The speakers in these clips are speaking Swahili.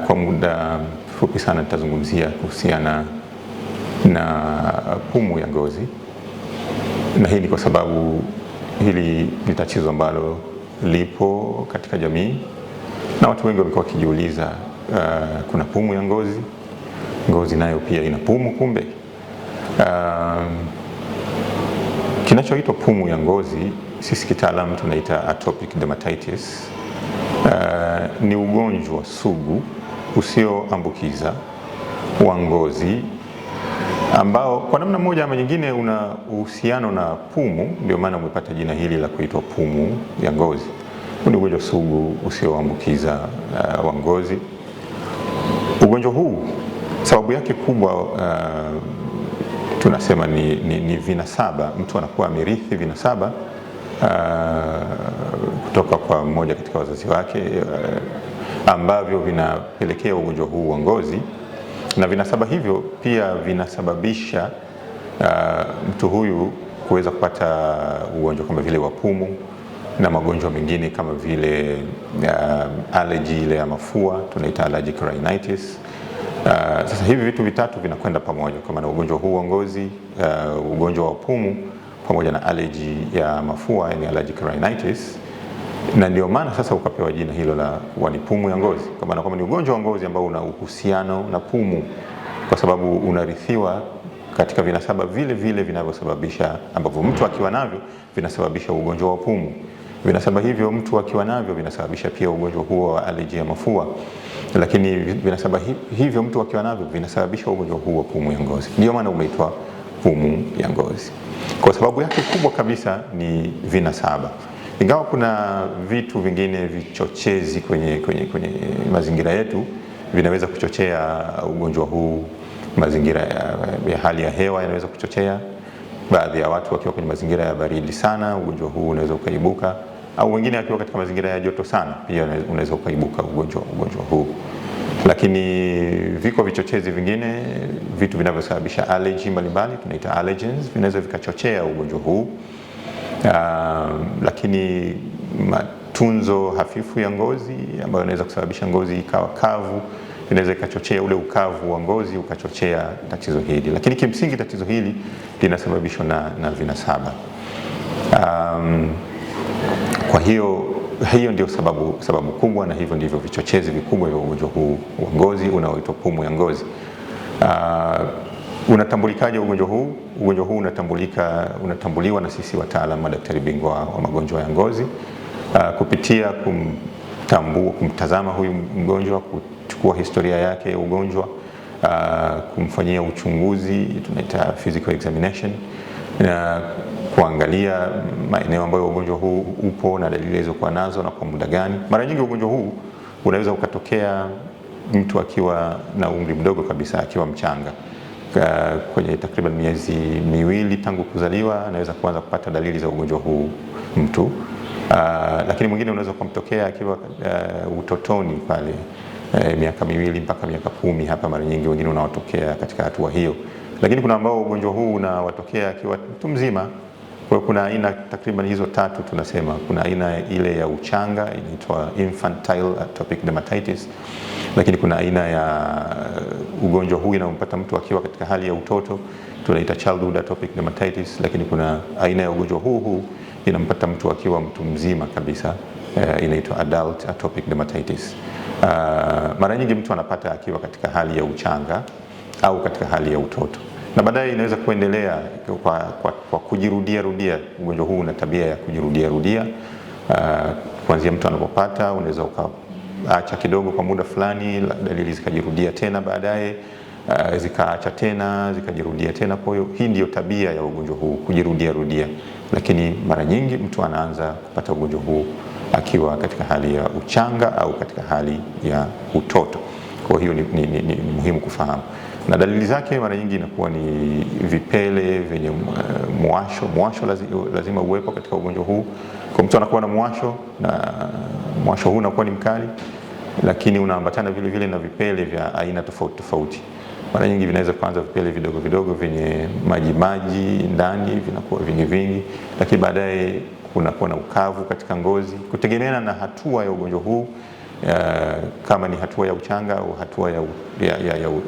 Kwa muda mfupi sana nitazungumzia kuhusiana na pumu ya ngozi, na hii ni kwa sababu hili ni tatizo ambalo lipo katika jamii na watu wengi wamekuwa wakijiuliza, kuna pumu ya ngozi, ngozi nayo pia ina pumu kumbe. Kinachoitwa pumu ya ngozi sisi kitaalamu tunaita atopic dermatitis. Ni ugonjwa sugu usioambukiza wa ngozi ambao kwa namna moja ama nyingine una uhusiano na pumu, ndio maana umepata jina hili la kuitwa pumu ya ngozi. Ni ugonjwa sugu usioambukiza wa ngozi. Ugonjwa huu sababu yake kubwa tunasema ni vinasaba. Mtu anakuwa amerithi vinasaba kutoka kwa mmoja katika wazazi wake ambavyo vinapelekea ugonjwa huu wa ngozi, na vinasaba hivyo pia vinasababisha mtu huyu kuweza kupata ugonjwa kama vile wa pumu na magonjwa mengine kama vile allergy ile ya mafua, tunaita allergic rhinitis. Sasa hivi vitu vitatu vinakwenda pamoja, kwa maana ugonjwa huu wa ngozi, ugonjwa wa pumu pamoja na allergy ya mafua, yani allergic rhinitis, na ndio maana sasa ukapewa jina hilo la ni pumu ya ngozi, kwa maana kwamba ni ugonjwa wa ngozi ambao una uhusiano na pumu, kwa sababu unarithiwa katika vinasaba vile vile vinavyosababisha, ambavyo mtu akiwa navyo vinasababisha ugonjwa wa pumu. Vinasaba hivyo mtu akiwa navyo vinasababisha pia ugonjwa huo wa allergy ya mafua, lakini vinasaba hivyo mtu akiwa navyo vinasababisha ugonjwa huu wa pumu ya ngozi. Ndio maana umeitwa pumu ya ngozi, kwa sababu yake kubwa kabisa ni vinasaba. Ingawa kuna vitu vingine vichochezi kwenye mazingira yetu vinaweza kuchochea ugonjwa huu. Mazingira ya hali ya hewa yanaweza kuchochea. Baadhi ya watu wakiwa kwenye mazingira ya baridi sana, ugonjwa huu unaweza ukaibuka, au wengine wakiwa katika mazingira ya joto sana pia unaweza ukaibuka ugonjwa huu. Lakini viko vichochezi vingine, vitu vinavyosababisha allergy mbalimbali, tunaita allergens, vinaweza vikachochea ugonjwa huu. Lakini matunzo hafifu ya ngozi ambayo inaweza kusababisha ngozi ikawa kavu, inaweza ikachochea ule ukavu wa ngozi ukachochea tatizo hili. Lakini kimsingi tatizo hili linasababishwa na vinasaba. Kwa hiyo ndio sababu kubwa, na hivyo ndivyo vichochezi vikubwa vya ugonjwa huu wa ngozi unaoitwa pumu ya ngozi. Unatambulikaje ugonjwa huu? Ugonjwa huu unatambuliwa na sisi wataalamu, madaktari bingwa wa magonjwa ya ngozi, kupitia kumtazama huyu mgonjwa, kuchukua historia yake ya ugonjwa, kumfanyia uchunguzi, tunaita physical examination, na kuangalia maeneo ambayo ugonjwa huu upo na dalili zilizokuwa nazo na kwa muda gani. Mara nyingi ugonjwa huu unaweza ukatokea mtu akiwa na umri mdogo kabisa, akiwa mchanga, kwenye takriban miezi miwili tangu kuzaliwa anaweza kuanza kupata dalili za ugonjwa huu mtu. Lakini mwingine unaweza kumtokea akiwa utotoni pale, miaka miwili mpaka miaka 10 hapa mara nyingi wengine unawatokea katika hatua hiyo. Lakini kuna ambao ugonjwa huu unawatokea akiwa mtu mzima. Kwa kuna aina takriban hizo tatu tunasema. Kuna aina ile ya uchanga inaitwa infantile atopic dermatitis, lakini kuna aina ya ugonjwa huu inampata mtu akiwa katika hali ya utoto, tunaita childhood atopic dermatitis, lakini kuna aina ya ugonjwa huu inampata mtu akiwa mtu mzima kabisa, inaitwa adult atopic dermatitis. Mara nyingi mtu anapata akiwa katika hali ya uchanga au katika hali ya utoto, na baadaye inaweza kuendelea kwa kujirudia. Ugonjwa huu una tabia ya kujirudia. Kuanzia mtu anapopata, unaweza ukaacha kidogo kwa muda fulani, dalili zikajirudia tena, baadaye zikaacha tena, zikajirudia tena. Kwa hiyo hii ndiyo tabia ya ugonjwa huu, kujirudia. Lakini mara nyingi mtu anaanza kupata ugonjwa huu akiwa katika hali ya uchanga au katika hali ya utoto. Kwa hiyo ni muhimu kufahamu. Na dalili zake mara nyingi inakuwa ni vipele vyenye muwasho. Muwasho lazima uwepo katika ugonjwa huu. Kwa mtu anakuwa na muwasho, na muwasho huu unakuwa ni mkali, lakini unaambatana vile vile na vipele vya aina tofauti. Mara nyingi vinaweza kuanza vipele vidogo vyenye maji ndani, vinakuwa vingi, lakini baadaye kunakuwa na ukavu katika ngozi, kutegemeana na hatua ya ugonjwa huu kama ni hatua ya uchanga au hatua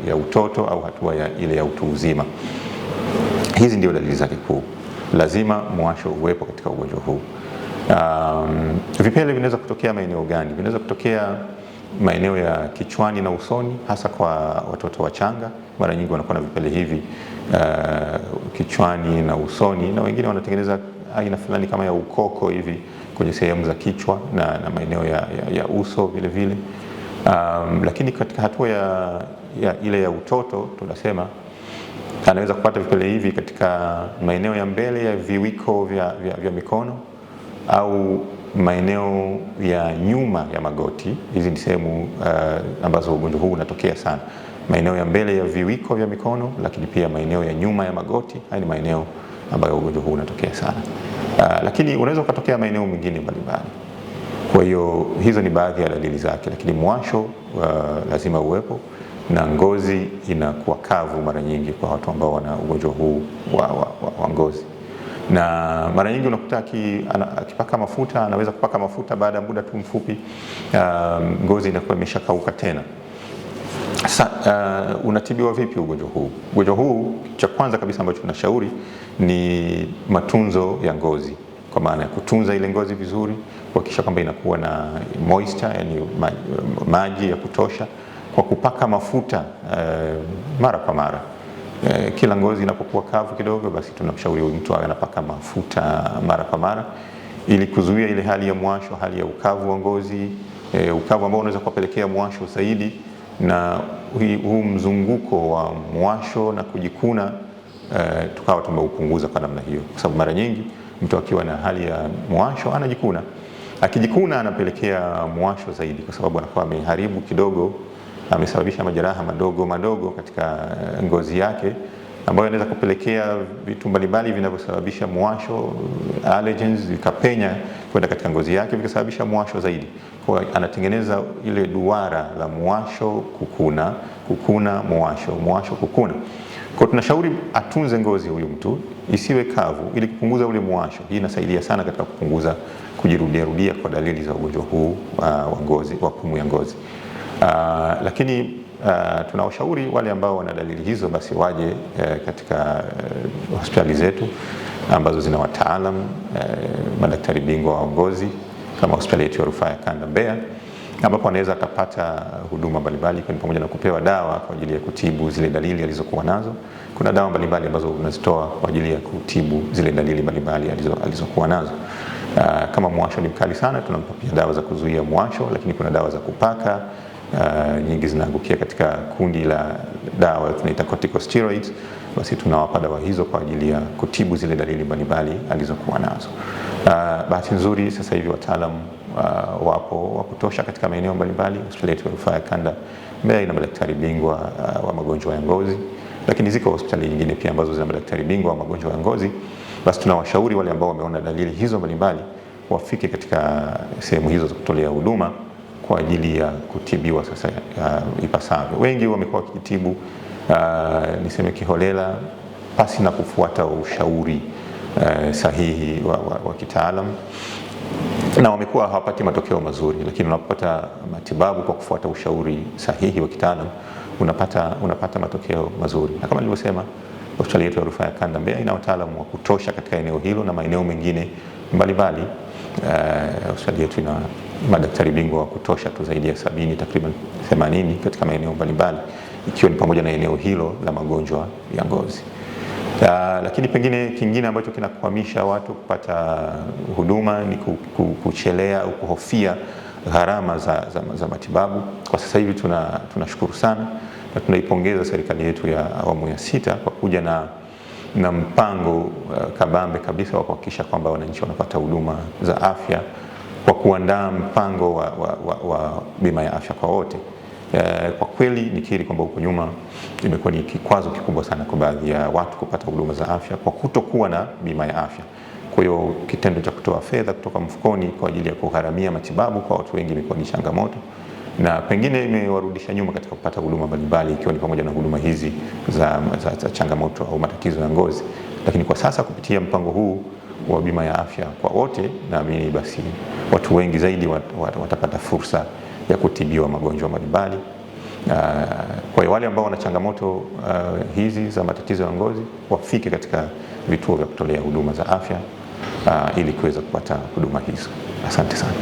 ya utoto au hatua ile ya utu uzima. Hizi ndio dalili zake kuu. Lazima mwasho uwepo katika ugonjwa huu. Vipele vinaweza kutokea maeneo gani? Vinaweza kutokea maeneo ya kichwani na usoni, hasa kwa watoto wachanga. Mara nyingi wanakuwa na vipele hivi kichwani na usoni, na wengine wanatengeneza aina fulani kama ya ukoko hivi kwenye sehemu za kichwa na maeneo ya uso vile vile. Lakini katika hatua ile ya utoto tunasema anaweza kupata vipele hivi katika maeneo ya mbele ya viwiko vya mikono au maeneo ya nyuma ya magoti. Hizi ni sehemu ambazo ugonjwa huu unatokea sana, maeneo ya mbele ya viwiko vya mikono, lakini pia maeneo ya nyuma ya magoti. Haya ni maeneo ambayo ugonjwa huu unatokea sana, lakini unaweza ukatokea maeneo mengine mbalimbali. Kwa hiyo hizo ni baadhi ya dalili zake, lakini mwasho lazima uwepo na ngozi inakuwa kavu mara nyingi kwa watu ambao wana ugonjwa huu wa ngozi. Na mara nyingi unakuta akipaka mafuta, anaweza kupaka mafuta baada ya muda tu mfupi ngozi inakuwa imeshakauka tena. Sasa unatibiwa vipi ugonjwa huu? Ugonjwa huu, cha kwanza kabisa ambacho tunashauri ni matunzo ya ngozi, kwa maana ya kutunza ile ngozi vizuri, kuhakikisha kwamba inakuwa na moisture, yani maji ya kutosha, kwa kupaka mafuta mara kwa mara. Kila ngozi inapokuwa kavu kidogo, basi tunamshauri mtu awe anapaka mafuta mara kwa mara ili kuzuia ile hali ya mwasho, hali ya ukavu wa ngozi, ukavu ambao unaweza kupelekea mwasho zaidi, na huu mzunguko wa mwasho na kujikuna tukawa tumeupunguza kwa namna hiyo, kwa sababu mara nyingi mtu akiwa na hali ya mwasho anajikuna. Akijikuna anapelekea mwasho zaidi, kwa sababu anakuwa ameharibu kidogo, amesababisha majeraha madogo katika ngozi yake, ambayo inaweza kupelekea vitu mbalimbali vinavyosababisha mwasho, allergens, vikapenya kwenda katika ngozi yake vikasababisha mwasho zaidi. Kwa anatengeneza ile duara la mwasho kukuna, mwasho kukuna. Kwa tunashauri atunze ngozi huyu mtu isiwe kavu ili kupunguza ule mwasho. Hii inasaidia sana katika kupunguza kujirudia kwa dalili za ugonjwa huu wa ngozi, wa pumu ya ngozi. Lakini tunawashauri wale ambao wana dalili hizo basi waje katika hospitali zetu ambazo zina wataalam madaktari bingwa wa ngozi, kama hospitali yetu ya Rufaa ya Kanda Mbeya, ambapo anaweza akapata huduma mbalimbali, kwa pamoja na kupewa dawa kwa ajili ya kutibu zile dalili alizokuwa nazo. Kuna dawa mbalimbali ambazo unazitoa kwa ajili ya kutibu zile dalili mbalimbali alizokuwa nazo. Kama mwasho ni mkali sana, tunampa pia dawa za kuzuia mwasho, lakini kuna dawa za kupaka. Nyingi zinaangukia katika kundi la dawa tunaita corticosteroids, basi tunawapa dawa hizo kwa ajili ya kutibu zile dalili mbalimbali alizokuwa nazo. Bahati nzuri sasa hivi wataalam wapo wa kutosha katika maeneo mbalimbali. Hospitali yetu ya Rufaa ya Kanda Mbeya ina madaktari bingwa wa magonjwa ya ngozi, lakini ziko hospitali nyingine pia ambazo zina madaktari bingwa wa magonjwa ya ngozi. Basi tunawashauri wale ambao wameona dalili hizo mbalimbali wafike katika sehemu hizo za kutolea huduma kwa ajili ya kutibiwa sasa ipasavyo. Wengi wamekuwa wakitibu niseme kiholela, pasi na kufuata ushauri sahihi wa kitaalam, na wamekuwa hawapati matokeo mazuri. Lakini unapopata matibabu kwa kufuata ushauri sahihi wa kitaalam unapata matokeo mazuri. Na kama nilivyosema, hospitali yetu ya Rufaa ya Kanda Mbeya ina wataalamu wa kutosha katika eneo hilo na maeneo mengine mbalimbali. Hospitali yetu ina madaktari bingwa wa kutosha tu zaidi ya 70, takriban 80 katika maeneo mbalimbali, ikiwa ni pamoja na eneo hilo la magonjwa ya ngozi. Lakini pengine kingine ambacho kinakwamisha watu kupata huduma ni kuchelea au kuhofia gharama za matibabu. Kwa sasa hivi tunashukuru sana na tunaipongeza serikali yetu ya awamu ya 6 kwa kuja na mpango kabambe kabisa wa kuhakikisha kwamba wananchi wanapata huduma za afya, kwa kuandaa mpango wa bima ya afya kwa wote. Kwa kweli nikiri kwamba huko nyuma imekuwa ni kikwazo kikubwa sana kwa baadhi ya watu kupata huduma za afya kwa kutokuwa na bima ya afya. Kwa hiyo kitendo cha kutoa fedha kutoka mfukoni kwa ajili ya kugharamia matibabu kwa watu wengi imekuwa ni changamoto, na pengine imewarudisha nyuma katika kupata huduma mbalimbali, ikiwa ni pamoja na huduma hizi za changamoto au matatizo ya ngozi. Lakini kwa sasa kupitia mpango huu wa bima ya afya kwa wote, naamini basi watu wengi zaidi watapata fursa ya kutibiwa magonjwa mbalimbali. Kwa hiyo wale ambao wana changamoto hizi za matatizo ya ngozi wafike katika vituo vya kutolea huduma za afya ili kuweza kupata huduma hizo. Asante sana.